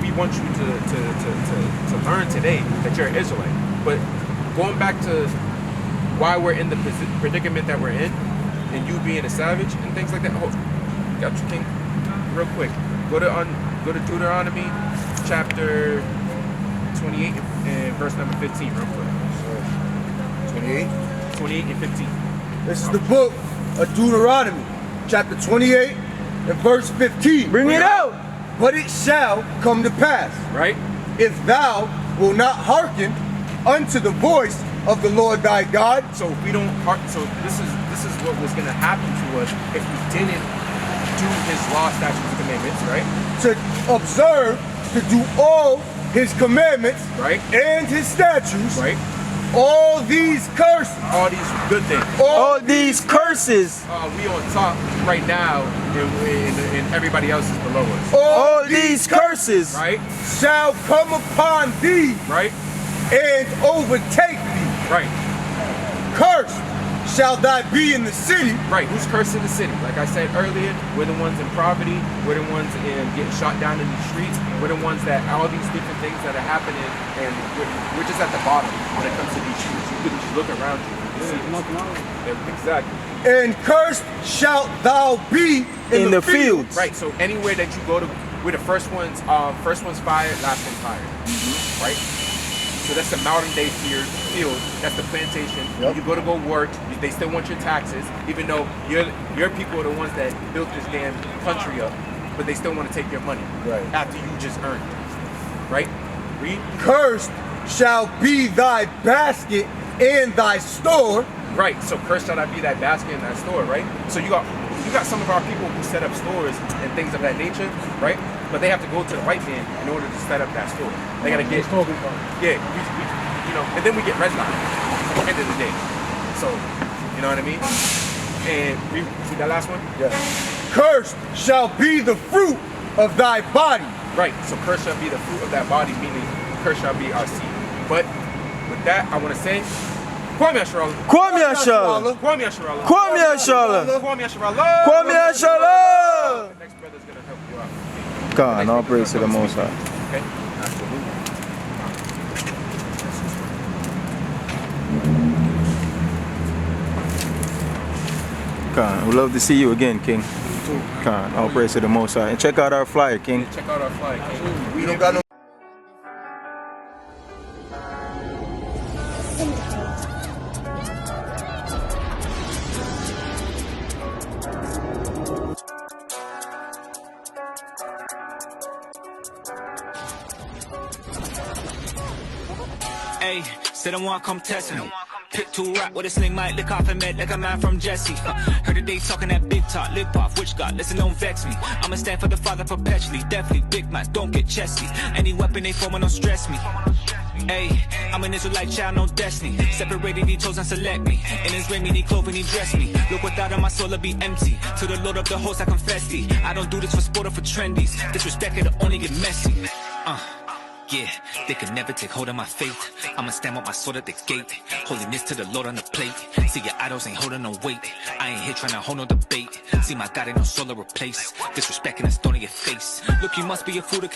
we want you to learn today, that you're an Israelite. But going back to why we're in the predicament that we're in, and you being a savage and things like that. Oh, got you, King. Real quick, go to Deuteronomy chapter 28 and verse number 15, real quick. 28 and 15.
This is the book of Deuteronomy, chapter 28 and verse 15.
Bring it out.
But it shall come to pass,
Right?
if thou wilt not hearken unto the voice of the Lord thy God.
So if we don't so this is what was gonna happen to us if we didn't do His law, statutes, and commandments, right?
To observe, to do all His commandments,
Right?
and His statutes,
Right?
all these curses,
All these good things.
All these curses.
We on top right now, and everybody else is below us.
All these curses.
Right?
shall come upon thee
Right?
and overtake thee.
Right.
Cursed shall thy be in the city.
Right. Who's cursing the city? Like I said earlier, we're the ones in poverty. We're the ones in getting shot down in the streets. We're the ones that all these different things that are happening, and we're just at the bottom when it comes to these streets. You can just look around you. You see this. Exactly.
And cursed shalt thou be in the fields.
Right. So anywhere that you go to, we're the first one's fired, last one's fired. Right. So that's the modern day field. That's the plantation.
Yep.
You go to work. They still want your taxes, even though your people are the ones that built this damn country up. But they still want to take your money.
Right.
After you just earned it. Right. Read.
Cursed shall be thy basket and thy store.
Right. So cursed shall not be that basket in that store. Right. So you got some of our people who set up stores and things of that nature. Right. But they have to go to the white man in order to set up that store. They gotta get, yeah, and then we get redlined at the end of the day. So, you know what I mean? And read that last one?
Yeah. Cursed shall be the fruit of thy body.
Right. So cursed shall be the fruit of that body, meaning cursed shall be our seed. But with that, I want to say, Kwame Asharala.
Kwame Asharala.
Kwame Asharala.
Kwame Asharala.
Kwame Asharala.
Kwame Asharala.
The next brother's gonna help you out.
God, all praise to the Most High.
Okay? Absolutely.
God, we love to see you again, King. God, all praise to the Most High. And check out our flyer, King.
Check out our flight. Okay?
We don't got no.
Ayy, said I want come test me. Pick two rap with a sling, might lick off and met like a man from Jesse. Heard that they talking that big talk, lip off, which God, listen, don't vex me. I'ma stand for the Father perpetually, definitely big man, don't get chesty. Any weapon they form, don't stress me. Ayy, I'm an Israelite child, no destiny. Separated, he chose and select me. In his raiment, he clothed and he dressed me. Look without him, my soul will be empty. To the Lord of the hosts, I confess thee. I don't do this for sport or for trendies. Disrespect it'll only get messy. Yeah, they can never take hold of my faith. I'ma stand with my sword at the gate. Holiness to the Lord on the plate. See, your idols ain't holding no weight. I ain't here trying to hold no debate. See, my God ain't no soul to replace. Disrespecting a stone in your face. Look, you must be a fool to